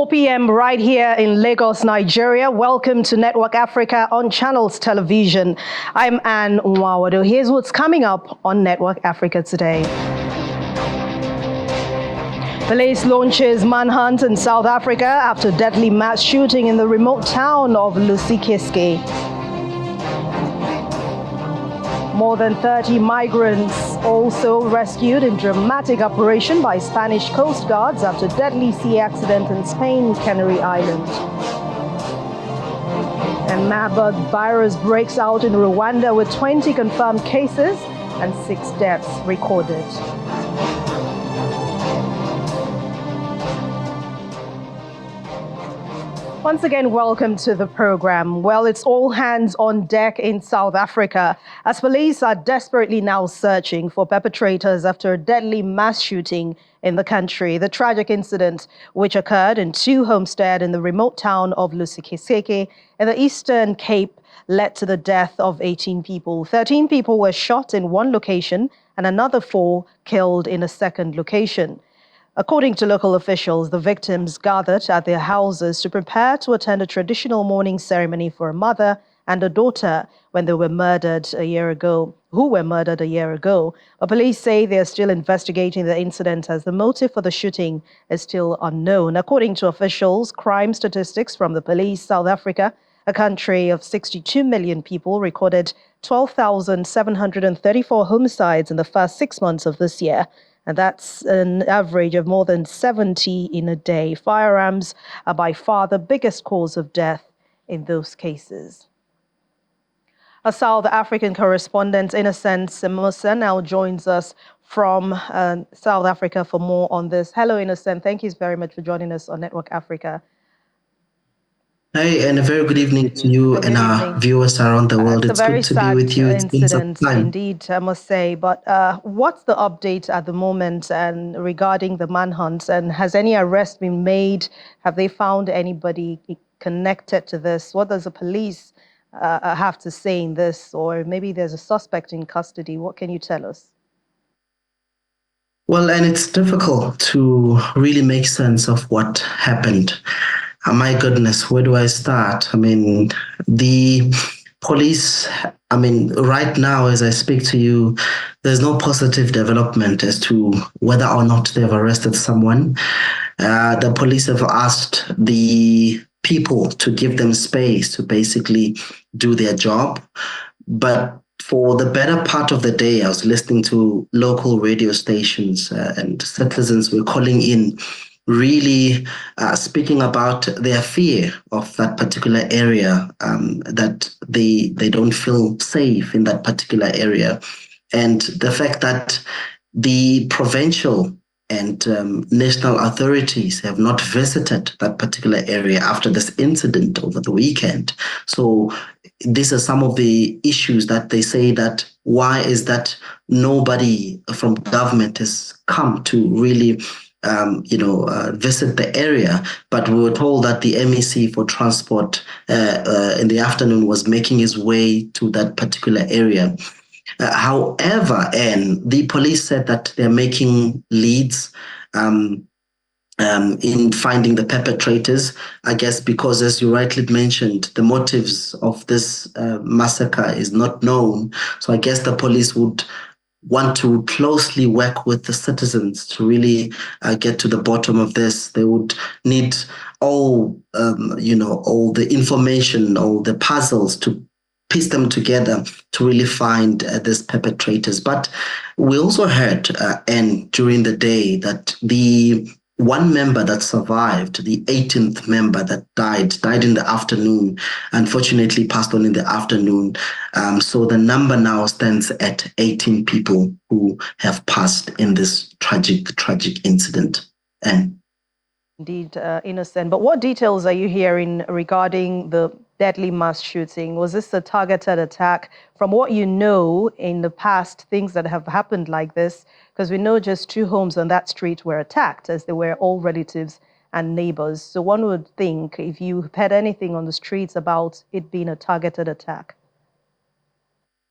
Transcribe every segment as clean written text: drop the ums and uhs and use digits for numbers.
4 p.m. right here in Lagos, Nigeria. Welcome to Network Africa on Channels Television. I'm Anne Nwawado. Here's what's coming up on Network Africa today. Police launches manhunt in South Africa after deadly mass shooting in the remote town of Lusikisiki. More than 30 migrants also rescued in dramatic operation by Spanish Coast Guards after deadly sea accident in Spain, Canary Island. And Marburg virus breaks out in Rwanda with 20 confirmed cases and 6 deaths recorded. Once again, welcome to the program. Well, it's all hands on deck in South Africa as police are desperately now searching for perpetrators after a deadly mass shooting in the country. The tragic incident, which occurred in 2 homesteads in the remote town of Lusikisiki in the Eastern Cape, led to the death of 18 people. 13 people were shot in one location and another 4 killed in a second location. According to local officials, the victims gathered at their houses to prepare to attend a traditional mourning ceremony for a mother and a daughter when they were murdered a year ago, But police say they are still investigating the incident as the motive for the shooting is still unknown. According to officials, crime statistics from the police, South Africa, a country of 62 million people, recorded 12,734 homicides in the first 6 months of this year. And that's an average of more than 70 in a day. Firearms are by far the biggest cause of death in those cases. A South African correspondent, Innocent Symposium, now joins us from South Africa for more on this. Hello, Innocent. Thank you very much for joining us on Network Africa. Hey, and a very good evening to you and our viewers around the world. It's good to be with you. It's been some time. Indeed, I must say. But what's the update at the moment and regarding the manhunt? And has any arrest been made? Have they found anybody connected to this? What does the police have to say in this? Or maybe there's a suspect in custody. What can you tell us? Well, and it's difficult to really make sense of what happened. My goodness, where do I start? I mean, the police, right now, as I speak to you, there's no positive development as to whether or not they've arrested someone. The police have asked the people to give them space to basically do their job. But for the better part of the day, I was listening to local radio stations and citizens were calling in, really speaking about their fear of that particular area, that they don't feel safe in that particular area. And the fact that the provincial and national authorities have not visited that particular area after this incident over the weekend. So these are some of the issues that they say that why is that nobody from government has come to really visit the area, but we were told that the MEC for transport in the afternoon was making his way to that particular area. However, and the police said that they're making leads in finding the perpetrators, I guess, because as you rightly mentioned, the motives of this massacre is not known. So I guess the police would want to closely work with the citizens to really get to the bottom of this. They would need all the information, all the puzzles to piece them together to really find these perpetrators. But we also heard, and during the day, that the one member that survived, the 18th member that died in the afternoon, unfortunately passed on in the afternoon. So the number now stands at 18 people who have passed in this tragic incident. And indeed, Innocent. But what details are you hearing regarding the deadly mass shooting? Was this a targeted attack? From what you know in the past, things that have happened like this, because we know just 2 homes on that street were attacked, as they were all relatives and neighbors. So one would think, if you heard anything on the streets about it being a targeted attack.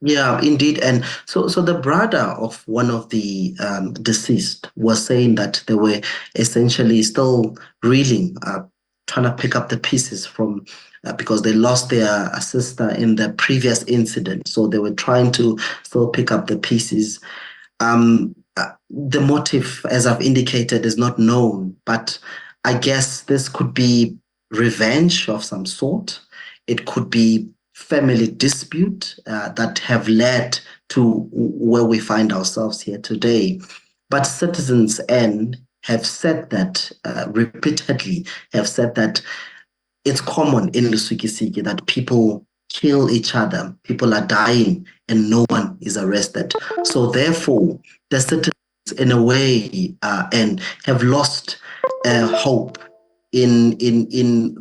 Yeah, indeed. And so the brother of one of the deceased was saying that they were essentially still reeling trying to pick up the pieces from because they lost their sister in the previous incident. So they were trying to still pick up the pieces. The motive, as I've indicated, is not known, but I guess this could be revenge of some sort. It could be family dispute that have led to where we find ourselves here today. But Citizens N have said that repeatedly, have said that it's common in Lusukisiki that people kill each other, people are dying, and no one is arrested. So therefore, the citizens, in a way, and have lost hope in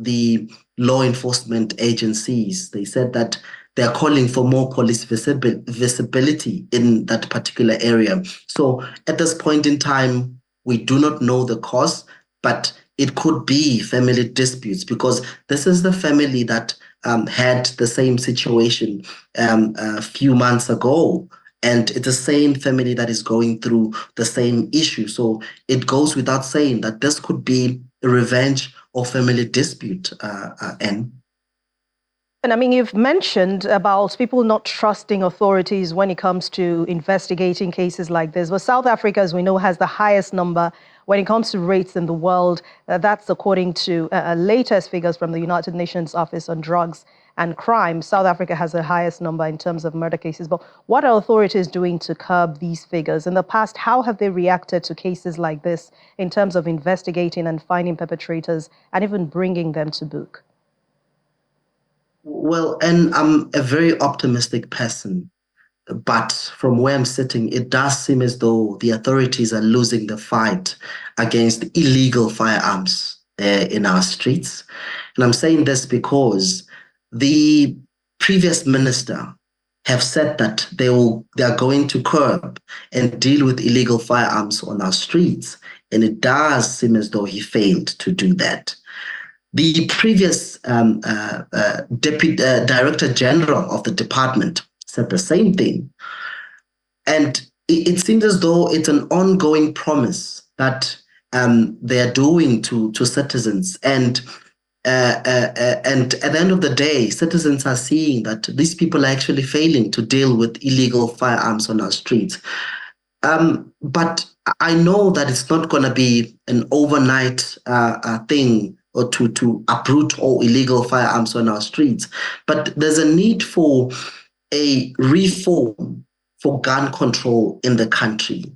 the law enforcement agencies. They said that they are calling for more police visibility in that particular area. So at this point in time, we do not know the cause, but it could be family disputes because this is the family that had the same situation a few months ago. And it's the same family that is going through the same issue. So it goes without saying that this could be a revenge or family dispute, and And I mean, you've mentioned about people not trusting authorities when it comes to investigating cases like this. But South Africa, as we know, has the highest number when it comes to rates in the world. That's according to latest figures from the United Nations Office on Drugs and Crime. South Africa has the highest number in terms of murder cases. But what are authorities doing to curb these figures? In the past, how have they reacted to cases like this in terms of investigating and finding perpetrators and even bringing them to book? Well, and I'm a very optimistic person, but from where I'm sitting, it does seem as though the authorities are losing the fight against illegal firearms in our streets. And I'm saying this because the previous minister have said that they are going to curb and deal with illegal firearms on our streets. And it does seem as though he failed to do that. The previous Deputy Director General of the department said the same thing. And it seems as though it's an ongoing promise that they're doing to citizens. And at the end of the day, citizens are seeing that these people are actually failing to deal with illegal firearms on our streets. But I know that it's not going to be an overnight thing or to uproot all illegal firearms on our streets. But there's a need for a reform for gun control in the country.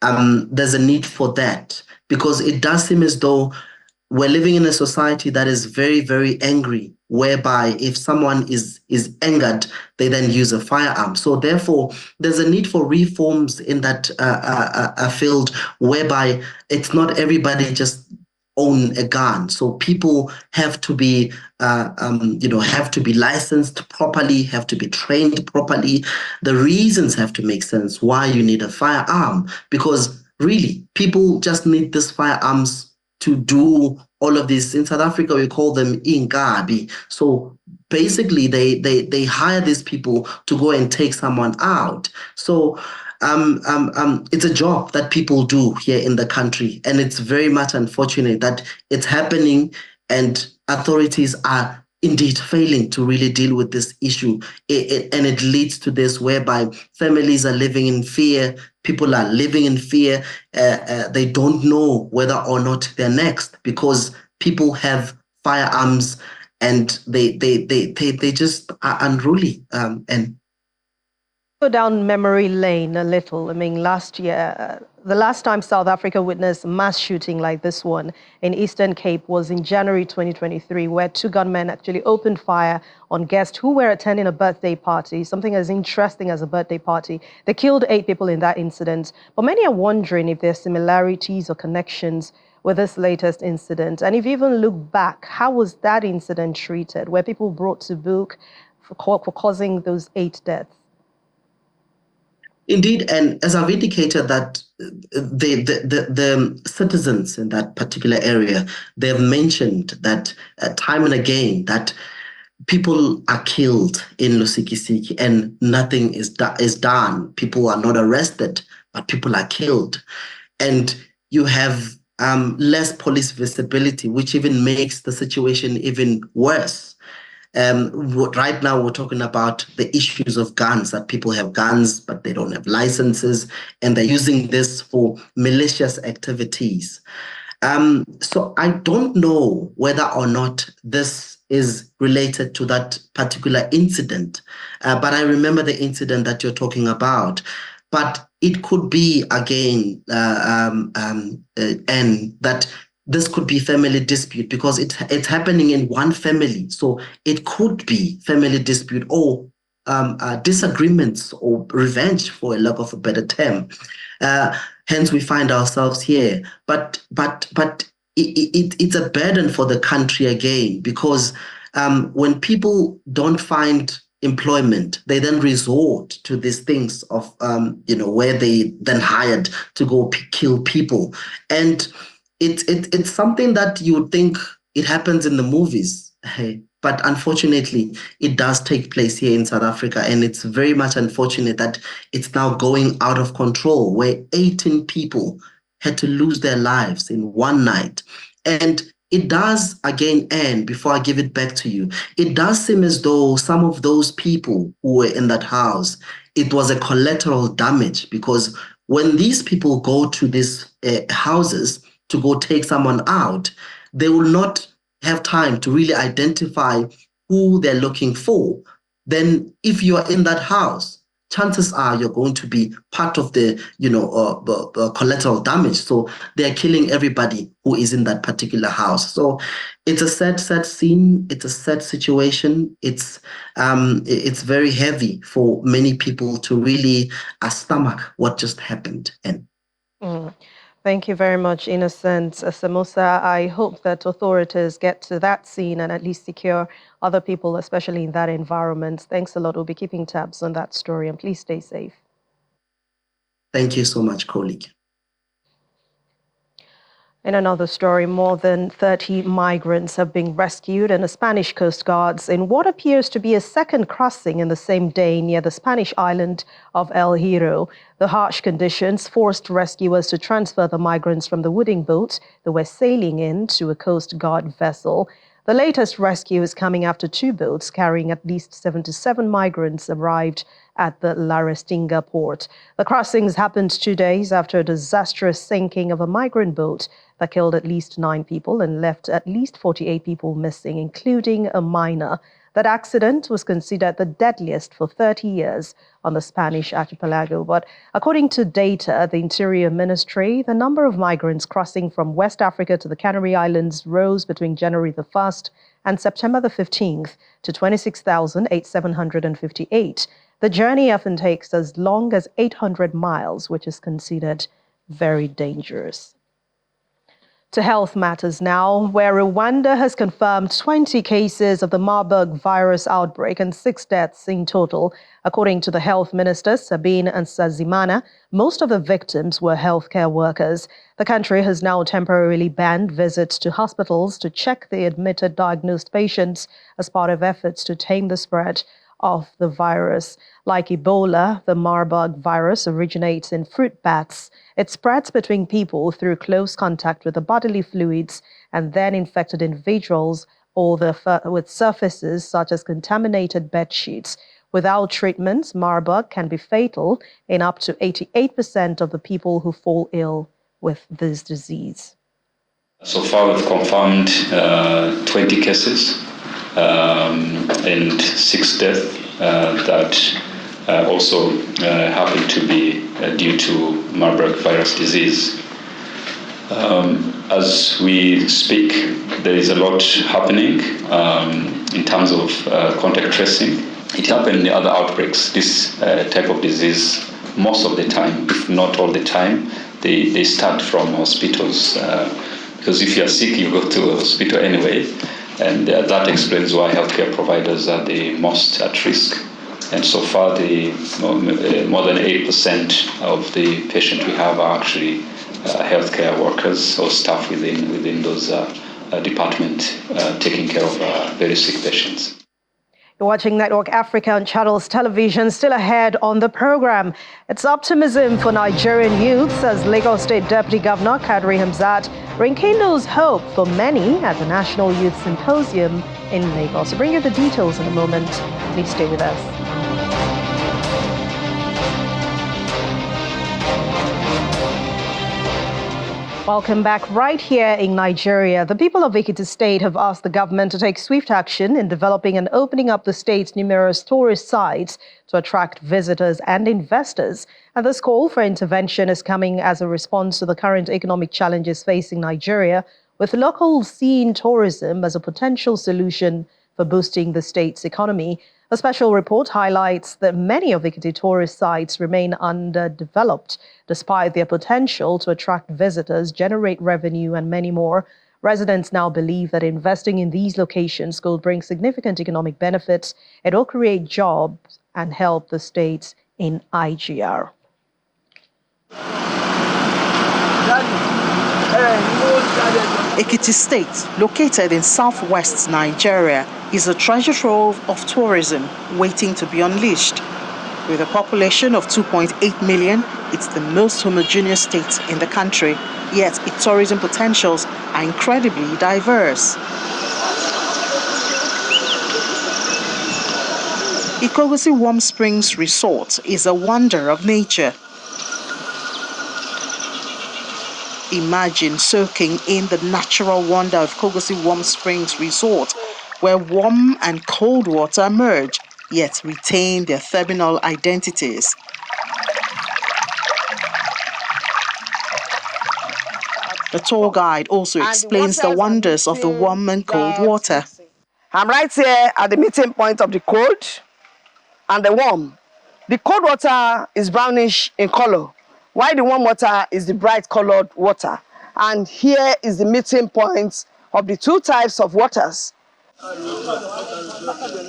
There's a need for that because it does seem as though we're living in a society that is very, very angry, whereby if someone is angered, they then use a firearm. So therefore, there's a need for reforms in that field, whereby it's not everybody just own a gun. So people have to be, have to be licensed properly, have to be trained properly. The reasons have to make sense why you need a firearm, because really people just need these firearms to do all of this. In South Africa, we call them ingabi. So basically, they hire these people to go and take someone out. So it's a job that people do here in the country, and it's very much unfortunate that it's happening, and authorities are indeed failing to really deal with this issue. And it leads to this whereby families are living in fear, people are living in fear. They don't know whether or not they're next because people have firearms and they just are unruly. And go down memory lane a little. I mean, last year, the last time South Africa witnessed mass shooting like this one in Eastern Cape was in January 2023, where two gunmen actually opened fire on guests who were attending a birthday party, something as interesting as a birthday party. They killed 8 people in that incident. But many are wondering if there's similarities or connections with this latest incident. And if you even look back, how was that incident treated? Were people brought to book for causing those 8 deaths? Indeed, and as I've indicated that the citizens in that particular area, they've mentioned that time and again that people are killed in Lusikisiki and nothing is done. People are not arrested, but people are killed. And you have less police visibility, which even makes the situation even worse. Right now, we're talking about the issues of guns, that people have guns, but they don't have licenses, and they're using this for malicious activities. So I don't know whether or not this is related to that particular incident, but I remember the incident that you're talking about. But it could be again, and that this could be family dispute because it's happening in one family. So it could be family dispute or disagreements or revenge, for a lack of a better term. Hence, we find ourselves here. But it's a burden for the country again because when people don't find employment, they then resort to these things of where they then hired to go kill people, and it's something that you would think it happens in the movies. Hey, but unfortunately, it does take place here in South Africa, and it's very much unfortunate that it's now going out of control, where 18 people had to lose their lives in one night. And it does again end, before I give it back to you, it does seem as though some of those people who were in that house, it was a collateral damage because when these people go to these houses to go take someone out, they will not have time to really identify who they're looking for. Then if you are in that house, chances are you're going to be part of the collateral damage. So they're killing everybody who is in that particular house. So it's a sad scene. It's a sad situation. It's very heavy for many people to really stomach what just happened. And Thank you very much, Innocent Samosa. I hope that authorities get to that scene and at least secure other people, especially in that environment. Thanks a lot. We'll be keeping tabs on that story, and please stay safe. Thank you so much, colleague. In another story, more than 30 migrants have been rescued in the Spanish Coast Guards in what appears to be a second crossing in the same day near the Spanish island of El Hierro. The harsh conditions forced rescuers to transfer the migrants from the wooden boat they were sailing in to a Coast Guard vessel. The latest rescue is coming after two boats carrying at least 77 migrants arrived at the La Restinga port. The crossings happened 2 days after a disastrous sinking of a migrant boat that killed at least 9 people and left at least 48 people missing, including a minor. That accident was considered the deadliest for 30 years on the Spanish archipelago. But according to data, the Interior Ministry, the number of migrants crossing from West Africa to the Canary Islands rose between January the 1st and September the 15th to 26,758. The journey often takes as long as 800 miles, which is considered very dangerous. To health matters now, where Rwanda has confirmed 20 cases of the Marburg virus outbreak and 6 deaths in total. According to the health minister, Sabine Nsazimana, most of the victims were healthcare workers. The country has now temporarily banned visits to hospitals to check the admitted diagnosed patients as part of efforts to tame the spread of the virus. Like Ebola, the Marburg virus originates in fruit bats. It spreads between people through close contact with the bodily fluids and then infected individuals or with surfaces such as contaminated bed sheets. Without treatments, Marburg can be fatal in up to 88% of the people who fall ill with this disease. So far, we've confirmed 20 cases and 6 deaths that also happen to be due to Marburg virus disease. As we speak, there is a lot happening in terms of contact tracing. It happened in the other outbreaks. This type of disease, most of the time, if not all the time, they start from hospitals. Because if you're sick, you go to a hospital anyway. And that explains why healthcare providers are the most at risk. And so far, more than 8% of the patients we have are actually healthcare workers or staff within those departments taking care of very sick patients. You're watching Network Africa on Channels Television. Still ahead on the program, it's optimism for Nigerian youths as Lagos State Deputy Governor Kadri Hamzat rekindles hope for many at the National Youth Symposium in Lagos. I'll bring you the details in a moment. Please stay with us. Welcome back. Right here in Nigeria, the people of Ekiti State have asked the government to take swift action in developing and opening up the state's numerous tourist sites to attract visitors and investors. And this call for intervention is coming as a response to the current economic challenges facing Nigeria, with locals seeing tourism as a potential solution for boosting the state's economy. A special report highlights that many of Ekiti tourist sites remain underdeveloped, despite their potential to attract visitors, generate revenue, and many more. Residents now believe that investing in these locations could bring significant economic benefits. It will create jobs and help the states in IGR. Ekiti State, located in southwest Nigeria, is a treasure trove of tourism waiting to be unleashed. With a population of 2.8 million, it's the most homogeneous state in the country, yet its tourism potentials are incredibly diverse. Ikogosi Warm Springs Resort is a wonder of nature. Imagine soaking in the natural wonder of Ikogosi Warm Springs Resort, where warm and cold water merge, yet retain their thermal identities. The tour guide also explains the wonders of the warm and cold water. I'm right here at the meeting point of the cold and the warm. The cold water is brownish in color, while the warm water is the bright colored water. And here is the meeting point of the two types of waters.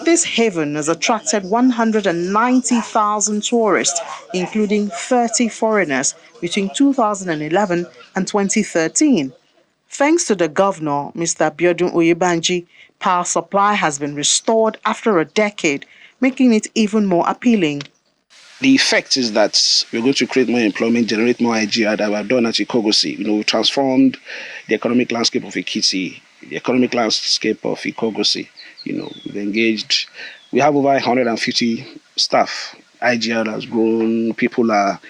This haven has attracted 190,000 tourists, including 30 foreigners, between 2011 and 2013. Thanks to the governor, Mr. Abiodun Oyebanji, power supply has been restored after a decade, making it even more appealing. The effect is that we're going to create more employment, generate more IGR that we have done at Ikogosi. We transformed the economic landscape of Ekiti, the economic landscape of Ikogosi. We've engaged. We have over 150 staff. IGR has grown. People are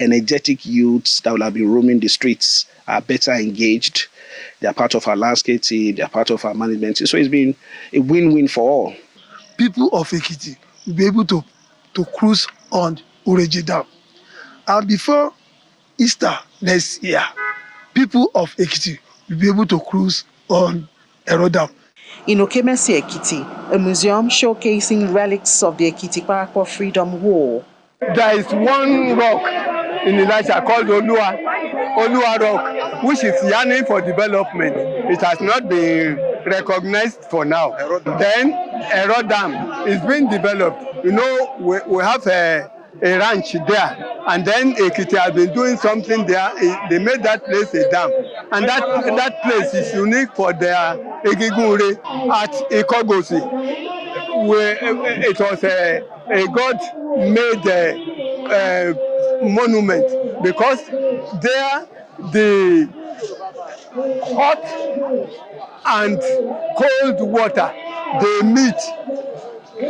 energetic youths that will have been roaming the streets, are better engaged. They are part of our landscape team. They are part of our management team. So it's been a win-win for all. People of Ekiti will be able to cruise on Ureje Dam. And before Easter next year, people of Ekiti will be able to cruise on Ero Dam. In Okemesi Ekiti, a museum showcasing relics of the Ekiti Parapor Freedom War. There is one rock in Elisha called Olua Rock, which is yearning for development. It has not been recognized for now. Then Ero Dam is being developed. We have a ranch there, and then Ekiti has been doing something there. They made that place a dam, and that place is unique for their Egigure at Ikogosi, where it was a God-made monument, because there the hot and cold water, they meet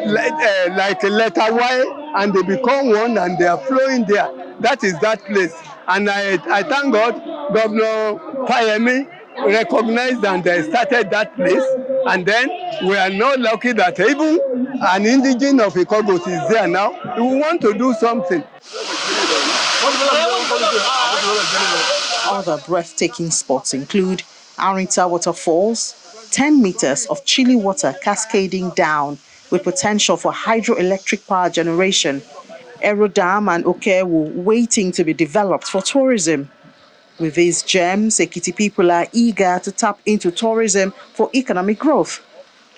like a letter Y, and they become one, and they are flowing there. That is that place. And I thank God, Governor Payemi recognized and started that place. And then we are now lucky that even an indigene of Ikogosi is there now. We want to do something. Other breathtaking spots include Arinta Waterfalls, 10 meters of chilly water cascading down with potential for hydroelectric power generation, Ero Dam and Okewu waiting to be developed for tourism. With these gems, Ekiti people are eager to tap into tourism for economic growth.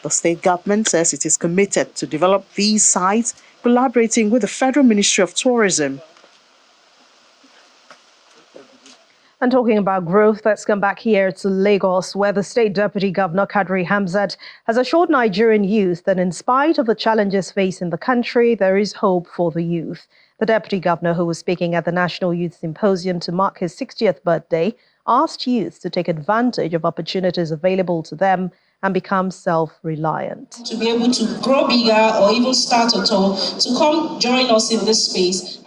The state government says it is committed to develop these sites, collaborating with the Federal Ministry of Tourism. And talking about growth, let's come back here to Lagos, where the State Deputy Governor Kadri Hamzat has assured Nigerian youth that in spite of the challenges facing the country, there is hope for the youth. The Deputy Governor, who was speaking at the National Youth Symposium to mark his 60th birthday, asked youth to take advantage of opportunities available to them and become self-reliant. To be able to grow bigger or even start at all, to come join us in this space.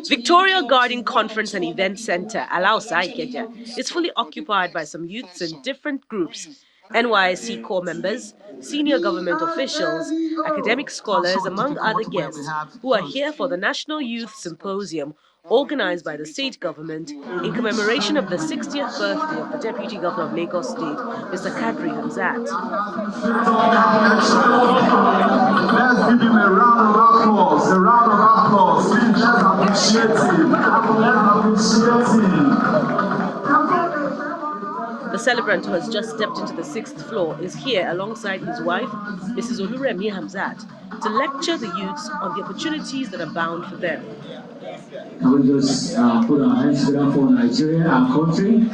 Victoria Garden Conference and Event Center, Alausa Ikeja, is fully occupied by some youths in different groups. NYSC core members, senior government officials, academic scholars, among other guests, who are here for the National Youth Symposium, organized by the state government in commemoration of the 60th birthday of the Deputy Governor of Lagos State, Mr. Kadri Hamzat. Let's give him a round of applause. A round of applause. Let's appreciate him. The celebrant, who has just stepped into the 6th floor, is here alongside his wife, Mrs. Oluremi Hamzat, to lecture the youths on the opportunities that abound for them. Can we just put our hands together for Nigeria, our country?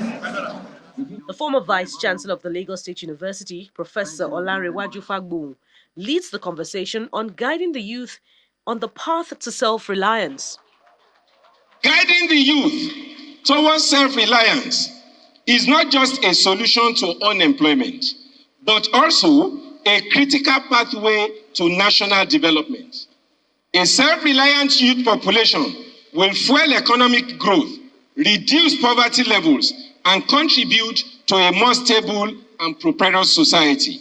The former Vice-Chancellor of the Lagos State University, Professor Olanrewaju Fagbun, leads the conversation on guiding the youth on the path to self-reliance. Guiding the youth towards self-reliance is not just a solution to unemployment, but also a critical pathway to national development. A self-reliant youth population will fuel economic growth, reduce poverty levels, and contribute to a more stable and prosperous society.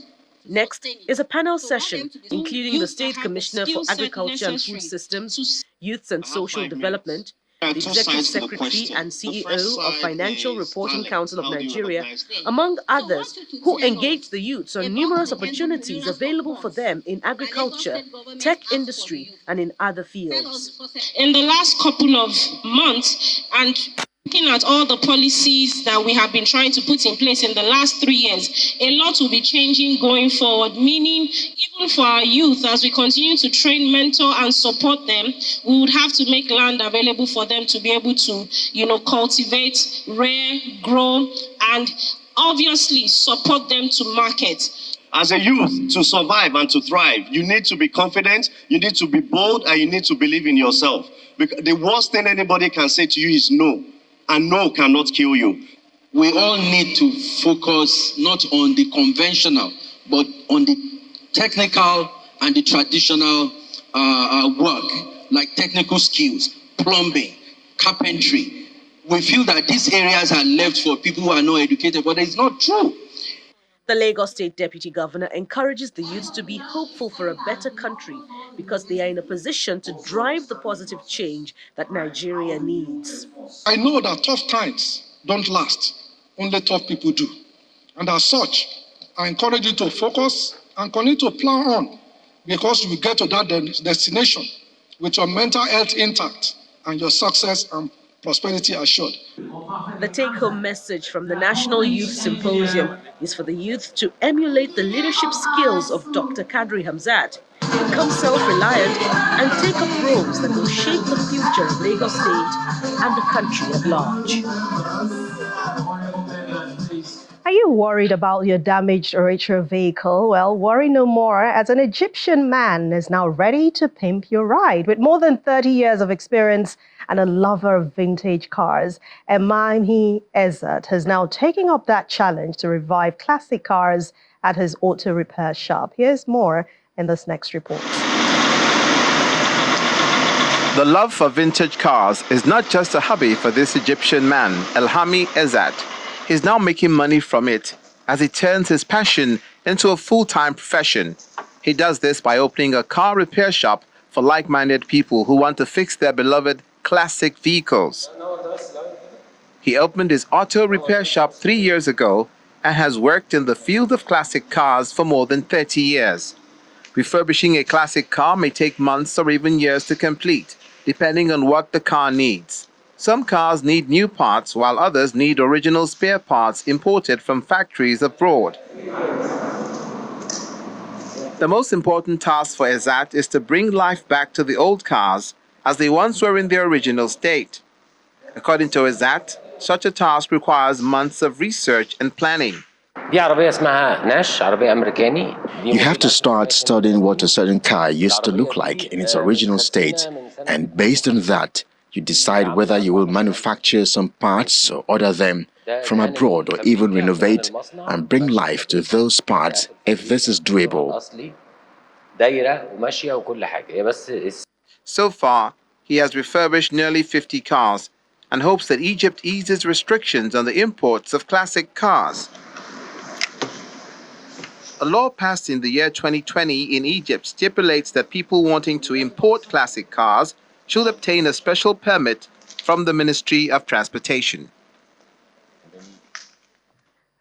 Next is a panel session, including the State Commissioner for Agriculture and Food Systems, Youth and Social Development, the Executive Secretary and CEO of Financial Reporting Council of Nigeria, among others, who engaged the youths on numerous opportunities available for them in agriculture, tech industry, and in other fields. In the last couple of months, and looking at all the policies that we have been trying to put in place in the last 3 years, a lot will be changing going forward, meaning even for our youth, as we continue to train, mentor, and support them, we would have to make land available for them to be able to, cultivate, rear, grow, and obviously support them to market. As a youth, to survive and to thrive, you need to be confident, you need to be bold, and you need to believe in yourself. Because the worst thing anybody can say to you is no. And no cannot kill you. We all need to focus not on the conventional, but on the technical and the traditional work, like technical skills, plumbing, carpentry. We feel that these areas are left for people who are not educated, but it's not true. The Lagos State Deputy Governor encourages the youths to be hopeful for a better country because they are in a position to drive the positive change that Nigeria needs. I know that tough times don't last, only tough people do. And as such, I encourage you to focus and continue to plow on because you will get to that destination with your mental health intact and your success and prosperity assured. The take-home message from the National Youth Symposium is for the youth to emulate the leadership skills of Dr. Kadri Hamzat, become self-reliant, and take up roles that will shape the future of Lagos State and the country at large. Are you worried about your damaged or richer vehicle? Well, worry no more, as an Egyptian man is now ready to pimp your ride. With more than 30 years of experience and a lover of vintage cars, Emani Ezzat has now taken up that challenge to revive classic cars at his auto repair shop. Here's more in this next report. The love for vintage cars is not just a hobby for this Egyptian man, Elhami Ezzat. He's now making money from it as he turns his passion into a full-time profession. He does this by opening a car repair shop for like-minded people who want to fix their beloved classic vehicles. He opened his auto repair shop 3 years ago and has worked in the field of classic cars for more than 30 years. Refurbishing a classic car may take months or even years to complete, depending on what the car needs. Some cars need new parts, while others need original spare parts imported from factories abroad. The most important task for Ezzat is to bring life back to the old cars as they once were in their original state. According to Ezzat, Such a task requires months of research and planning. You have to start studying what a certain car used to look like in its original state, and based on that, you decide whether you will manufacture some parts or order them from abroad, or even renovate and bring life to those parts if this is doable. So far, he has refurbished nearly 50 cars and hopes that Egypt eases restrictions on the imports of classic cars. A law passed in the year 2020 in Egypt stipulates that people wanting to import classic cars should obtain a special permit from the Ministry of Transportation.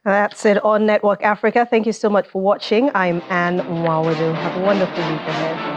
That's it on Network Africa. Thank you so much for watching. I'm Anne Mwawadu. Have a wonderful week ahead.